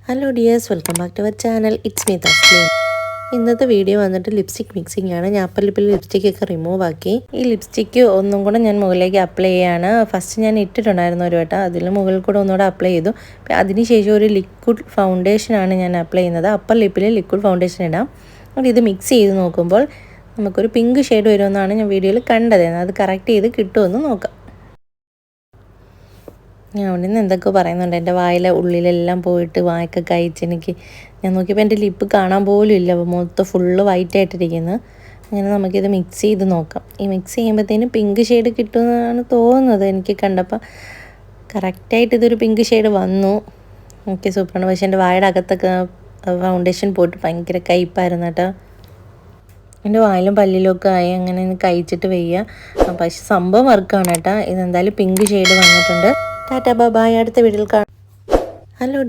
Hello dears, welcome back to our channel. It's me Thasleem. ഇന്നത്തെ video വന്നിട്ട് lipstick mixing ആണ്. ഞാൻ അപ്പം ലിപ്പിൽ ലിപ്സ്റ്റിക്കൊക്കെ റിമൂവ് ആക്കി. ഈ ലിപ്സ്റ്റിക്ക് ഒന്നും കൂടെ ഞാൻ മുകളിലേക്ക് അപ്ലൈ ചെയ്യാണ്. ഫസ്റ്റ് ഞാൻ ഇട്ടിട്ടുണ്ടായിരുന്നു ഒരു വട്ടം, അതിൽ മുകളിൽ കൂടെ ഒന്നുകൂടെ അപ്ലൈ ചെയ്തു. അതിനുശേഷം ഒരു ലിക്വിഡ് ഫൗണ്ടേഷനാണ് ഞാൻ അപ്ലൈ ചെയ്യുന്നത്. അപ്പം ലിപ്പിൽ ലിക്വിഡ് ഫൗണ്ടേഷൻ ഇടാം. അപ്പോൾ ഇത് മിക്സ് ചെയ്ത് നോക്കുമ്പോൾ നമുക്കൊരു പിങ്ക് ഷെയ്ഡ് വരുമെന്നാണ് ഞാൻ വീഡിയോയിൽ കണ്ടത്. അത് കറക്റ്റ് ചെയ്ത് കിട്ടുമെന്ന് നോക്കാം. ഞാൻ അവിടെ നിന്ന് എന്തൊക്കെ പറയുന്നുണ്ട്. എൻ്റെ വായിലെ ഉള്ളിലെല്ലാം പോയിട്ട് വായൊക്കെ കഴിച്ചെനിക്ക്. ഞാൻ നോക്കിയപ്പോൾ എൻ്റെ ലിപ്പ് കാണാൻ പോലും ഇല്ല, മൊത്തം ഫുള്ള് വൈറ്റ് ആയിട്ടിരിക്കുന്നത്. അങ്ങനെ നമുക്കിത് മിക്സ് ചെയ്ത് നോക്കാം. ഈ മിക്സ് ചെയ്യുമ്പോഴത്തേനും പിങ്ക് ഷെയ്ഡ് കിട്ടുമെന്നാണ് തോന്നുന്നത്. എനിക്ക് കണ്ടപ്പോൾ കറക്റ്റായിട്ട് ഇതൊരു പിങ്ക് ഷെയ്ഡ് വന്നു. ഓക്കെ, സൂപ്പറാണ്. പക്ഷേ എൻ്റെ വായുടെ അകത്തൊക്കെ ഫൗണ്ടേഷൻ പോയിട്ട് ഭയങ്കര കയ്പ്പായിരുന്നു കേട്ടോ. എൻ്റെ വായിലും പല്ലിലൊക്കെ ആയി. അങ്ങനെ കഴിച്ചിട്ട് വയ്യ. പക്ഷെ സംഭവം വർക്കാണ് കേട്ടോ. ഇതെന്തായാലും പിങ്ക് ഷെയ്ഡ് വന്നിട്ടുണ്ട്. ടാറ്റാ ബൈ, അടുത്ത വീഡിയോയിൽ കാണാം. ഹലോ.